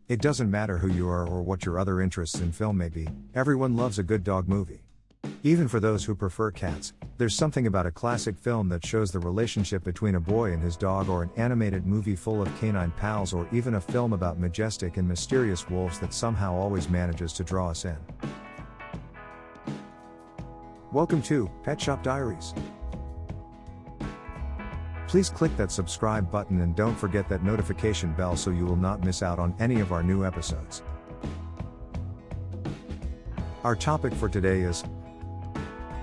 It doesn't matter who you are or what your other interests in film may be, everyone loves a good dog movie. Even for those who prefer cats, there's something about a classic film that shows the relationship between a boy and his dog, or an animated movie full of canine pals, or even a film about majestic and mysterious wolves that somehow always manages to draw us in. Welcome to Pet Shop Diaries. Please click that subscribe button and don't forget that notification bell so you will not miss out on any of our new episodes. Our topic for today is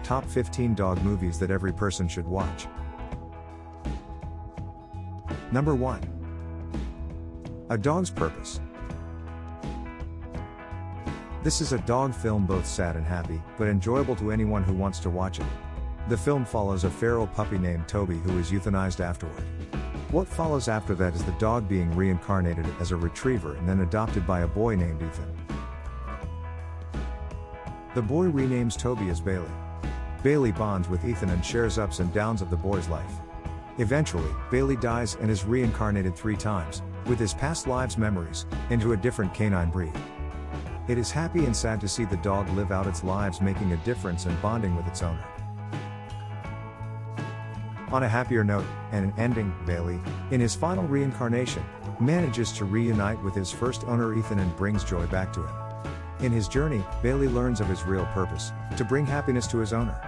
Top 15 Dog Movies that every person should watch. Number 1. A Dog's Purpose. This is a dog film, both sad and happy, but enjoyable to anyone who wants to watch it. The film follows a feral puppy named Toby who is euthanized afterward. What follows after that is the dog being reincarnated as a retriever and then adopted by a boy named Ethan. The boy renames Toby as Bailey. Bailey bonds with Ethan and shares ups and downs of the boy's life. Eventually, Bailey dies and is reincarnated 3 times, with his past lives' memories, into a different canine breed. It is happy and sad to see the dog live out its lives, making a difference and bonding with its owner. On a happier note, and an ending, Bailey, in his final reincarnation, manages to reunite with his first owner Ethan and brings joy back to him. In his journey, Bailey learns of his real purpose, to bring happiness to his owner.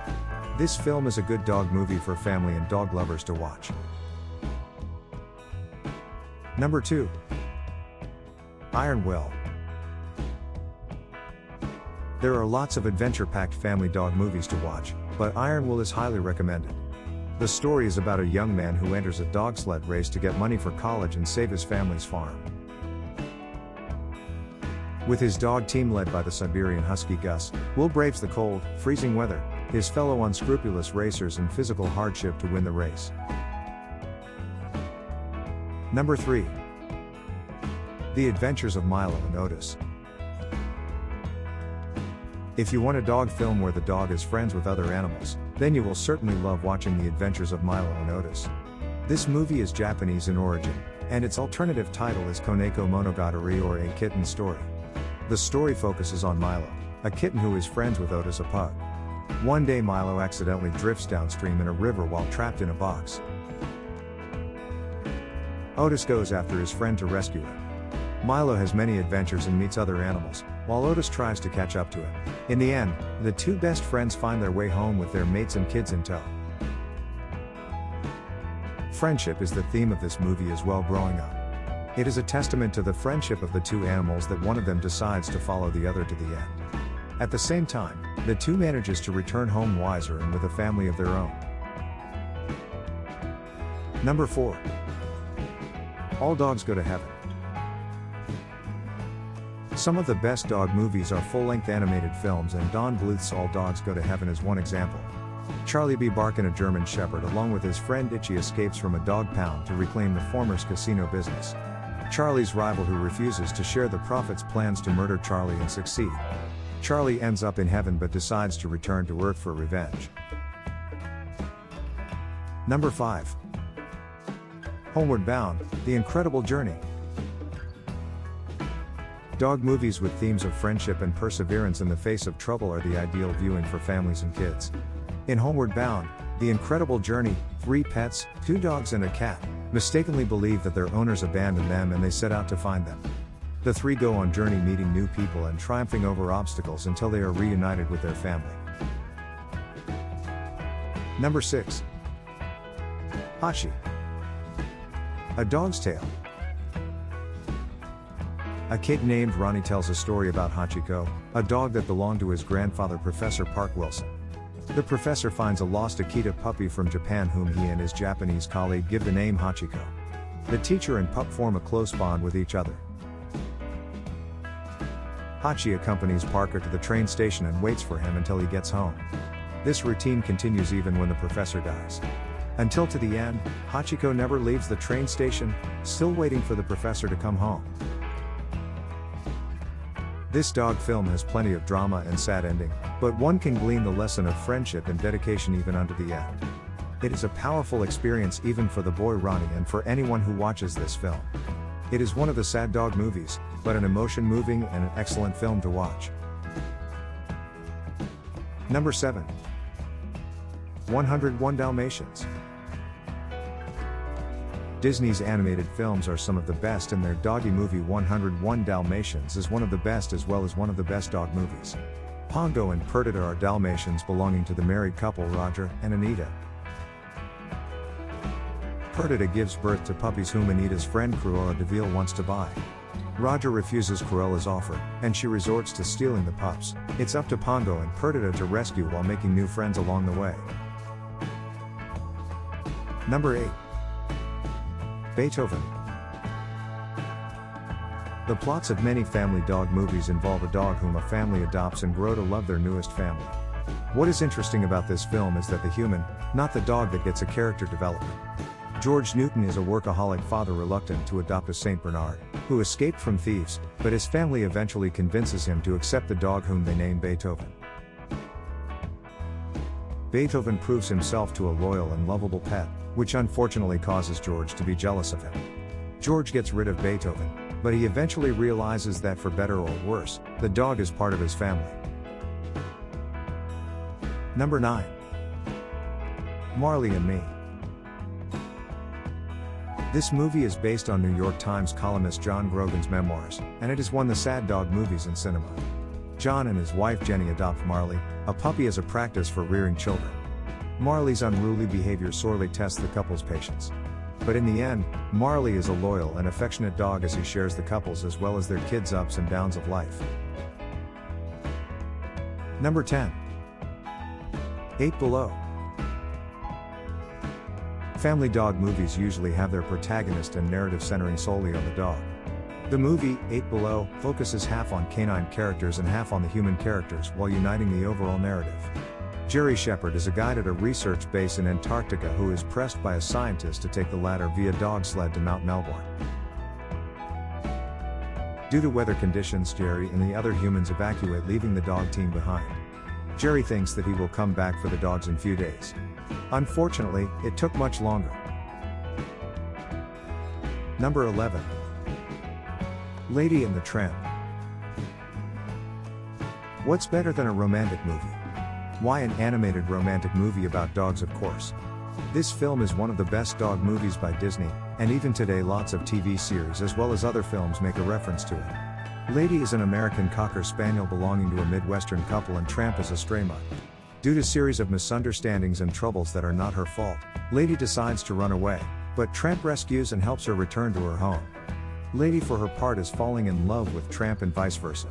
This film is a good dog movie for family and dog lovers to watch. Number 2. Iron Will. There are lots of adventure-packed family dog movies to watch, but Iron Will is highly recommended. The story is about a young man who enters a dog sled race to get money for college and save his family's farm. With his dog team led by the Siberian Husky Gus, Will braves the cold, freezing weather, his fellow unscrupulous racers and physical hardship to win the race. Number 3. The Adventures of Milo and Otis. If you want a dog film where the dog is friends with other animals, then you will certainly love watching The Adventures of Milo and Otis. This movie is Japanese in origin, and its alternative title is Koneko Monogatari, or A Kitten Story. The story focuses on Milo, a kitten who is friends with Otis, a pug. One day Milo accidentally drifts downstream in a river while trapped in a box. Otis goes after his friend to rescue him. Milo has many adventures and meets other animals, while Otis tries to catch up to him. In the end, the two best friends find their way home with their mates and kids in tow. Friendship is the theme of this movie as well growing up. It is a testament to the friendship of the two animals that one of them decides to follow the other to the end. At the same time, the two manages to return home wiser and with a family of their own. Number 4. All Dogs Go to Heaven. Some of the best dog movies are full-length animated films, and Don Bluth's All Dogs Go to Heaven is one example. Charlie B. Barkin, a German Shepherd, along with his friend Itchy, escapes from a dog pound to reclaim the former's casino business. Charlie's rival, who refuses to share the profits, plans to murder Charlie and succeed. Charlie ends up in heaven but decides to return to Earth for revenge. Number 5. Homeward Bound: The Incredible Journey. Dog movies with themes of friendship and perseverance in the face of trouble are the ideal viewing for families and kids. In Homeward Bound: The Incredible Journey, 3 pets, 2 dogs and a cat, mistakenly believe that their owners abandoned them, and they set out to find them. The 3 go on journey, meeting new people and triumphing over obstacles until they are reunited with their family. Number 6. Hachi: A Dog's Tale. A kid named Ronnie tells a story about Hachiko, a dog that belonged to his grandfather, Professor Park Wilson. The professor finds a lost Akita puppy from Japan whom he and his Japanese colleague give the name Hachiko. The teacher and pup form a close bond with each other. Hachi accompanies Parker to the train station and waits for him until he gets home. This routine continues even when the professor dies. Until to the end, Hachiko never leaves the train station, still waiting for the professor to come home. This dog film has plenty of drama and sad ending, but one can glean the lesson of friendship and dedication even unto the end. It is a powerful experience even for the boy Ronnie and for anyone who watches this film. It is one of the sad dog movies, but an emotion-moving and an excellent film to watch. Number 7. 101 Dalmatians. Disney's animated films are some of the best, and their doggy movie 101 Dalmatians is one of the best, as well as one of the best dog movies. Pongo and Perdita are Dalmatians belonging to the married couple Roger and Anita. Perdita gives birth to puppies whom Anita's friend Cruella de Vil wants to buy. Roger refuses Cruella's offer, and she resorts to stealing the pups. It's up to Pongo and Perdita to rescue while making new friends along the way. Number 8. Beethoven. The plots of many family dog movies involve a dog whom a family adopts and grow to love their newest family. What is interesting about this film is that the human, not the dog, that gets a character development. George Newton is a workaholic father reluctant to adopt a Saint Bernard, who escaped from thieves, but his family eventually convinces him to accept the dog whom they name Beethoven. Beethoven proves himself to a loyal and lovable pet, which unfortunately causes George to be jealous of him. George gets rid of Beethoven, but he eventually realizes that for better or worse, the dog is part of his family. Number 9. Marley and Me. This movie is based on New York Times columnist John Grogan's memoirs, and it has won the Sad Dog movies in cinema. John and his wife Jenny adopt Marley, a puppy, as a practice for rearing children. Marley's unruly behavior sorely tests the couple's patience. But in the end, Marley is a loyal and affectionate dog as he shares the couple's as well as their kids' ups and downs of life. Number 10. 8 Below. Family dog movies usually have their protagonist and narrative centering solely on the dog. The movie, 8 Below, focuses half on canine characters and half on the human characters while uniting the overall narrative. Jerry Shepherd is a guide at a research base in Antarctica who is pressed by a scientist to take the latter via dog sled to Mount Melbourne. Due to weather conditions, Jerry and the other humans evacuate, leaving the dog team behind. Jerry thinks that he will come back for the dogs in few days. Unfortunately, it took much longer. Number 11. Lady and the Tramp. What's better than a romantic movie? Why an animated romantic movie about dogs, of course. This film is one of the best dog movies by Disney, and even today lots of TV series as well as other films make a reference to it. Lady is an American Cocker Spaniel belonging to a Midwestern couple, and Tramp is a stray mutt. Due to series of misunderstandings and troubles that are not her fault, Lady decides to run away, but Tramp rescues and helps her return to her home. Lady for her part is falling in love with Tramp and vice versa.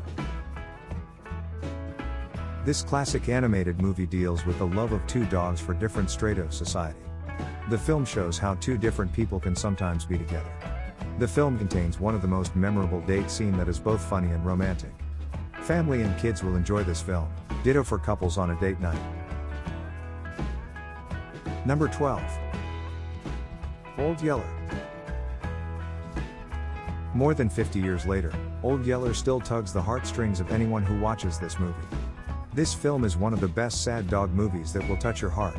This classic animated movie deals with the love of two dogs for different strata of society. The film shows how two different people can sometimes be together. The film contains one of the most memorable date scene that is both funny and romantic. Family and kids will enjoy this film, ditto for couples on a date night. Number 12. Old Yeller. More than 50 years later, Old Yeller still tugs the heartstrings of anyone who watches this movie. This film is one of the best sad dog movies that will touch your heart.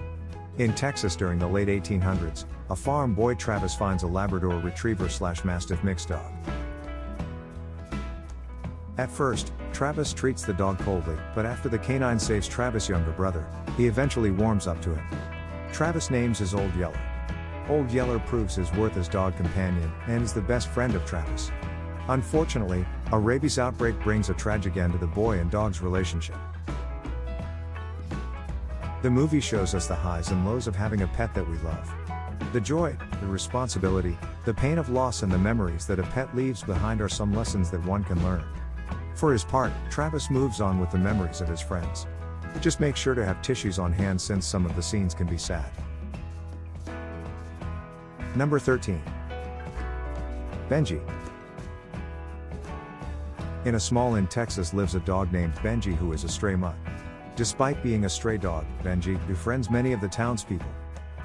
In Texas during the late 1800s, a farm boy Travis finds a Labrador Retriever/Mastiff mixed dog. At first, Travis treats the dog coldly, but after the canine saves Travis' younger brother, he eventually warms up to him. Travis names his Old Yeller. Old Yeller proves his worth as dog companion and is the best friend of Travis. Unfortunately, a rabies outbreak brings a tragic end to the boy and dog's relationship. The movie shows us the highs and lows of having a pet that we love. The joy, the responsibility, the pain of loss, and the memories that a pet leaves behind are some lessons that one can learn. For his part, Travis moves on with the memories of his friends. Just make sure to have tissues on hand since some of the scenes can be sad. Number 13. Benji. In a small inn in Texas lives a dog named Benji who is a stray mutt. Despite being a stray dog, Benji befriends many of the townspeople.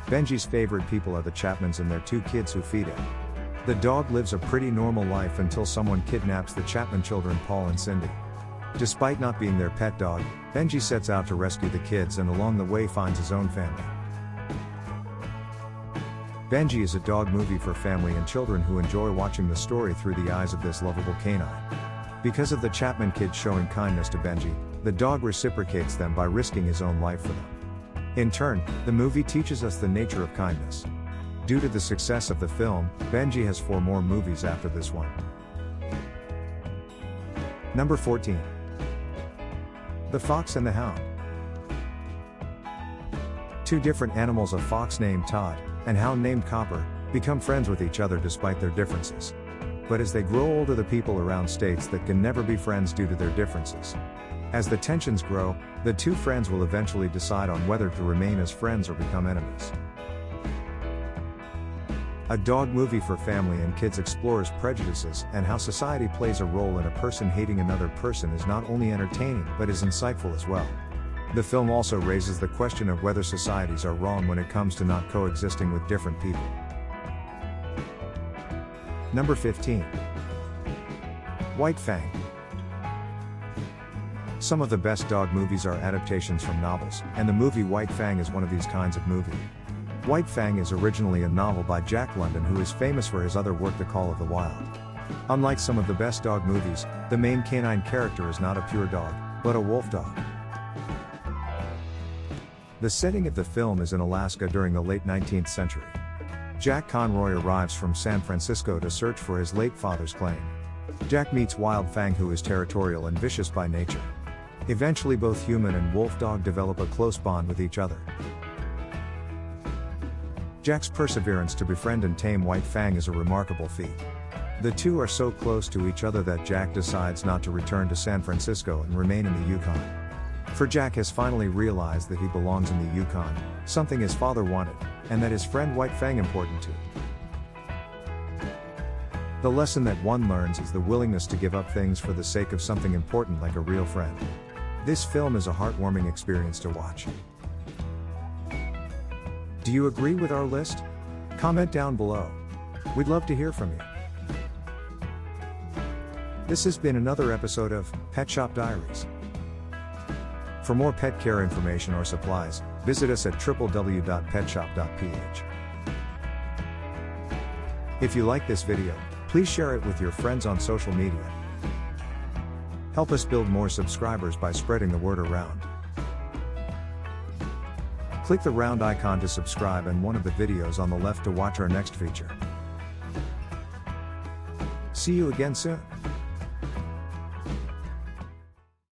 Benji's favorite people are the Chapmans and their two kids who feed him. The dog lives a pretty normal life until someone kidnaps the Chapman children, Paul and Cindy. Despite not being their pet dog, Benji sets out to rescue the kids and along the way finds his own family. Benji is a dog movie for family and children who enjoy watching the story through the eyes of this lovable canine. Because of the Chapman kids showing kindness to Benji, the dog reciprocates them by risking his own life for them. In turn, the movie teaches us the nature of kindness. Due to the success of the film, Benji has 4 more movies after this one. Number 14. The Fox and the Hound. 2 different animals, a fox named Todd and hound named Copper, become friends with each other despite their differences. But as they grow older, the people around states that can never be friends due to their differences. As the tensions grow, the 2 friends will eventually decide on whether to remain as friends or become enemies. A dog movie for family and kids explores prejudices and how society plays a role in a person hating another person. Is not only entertaining but is insightful as well. The film also raises the question of whether societies are wrong when it comes to not coexisting with different people. Number 15. White Fang. Some of the best dog movies are adaptations from novels, and the movie White Fang is one of these kinds of movie. White Fang is originally a novel by Jack London, who is famous for his other work The Call of the Wild. Unlike some of the best dog movies, the main canine character is not a pure dog, but a wolf dog. The setting of the film is in Alaska during the late 19th century. Jack Conroy arrives from San Francisco to search for his late father's claim. Jack meets Wild Fang, who is territorial and vicious by nature. Eventually, both human and wolf dog develop a close bond with each other. Jack's perseverance to befriend and tame White Fang is a remarkable feat. The 2 are so close to each other that Jack decides not to return to San Francisco and remain in the Yukon. For Jack has finally realized that he belongs in the Yukon, something his father wanted, and that his friend White Fang important too. The lesson that one learns is the willingness to give up things for the sake of something important, like a real friend. This film is a heartwarming experience to watch. Do you agree with our list? Comment down below. We'd love to hear from you. This has been another episode of Pet Shop Diaries. For more pet care information or supplies, visit us at www.petshop.ph. If you like this video, please share it with your friends on social media. Help us build more subscribers by spreading the word around. Click the round icon to subscribe and one of the videos on the left to watch our next feature. See you again soon.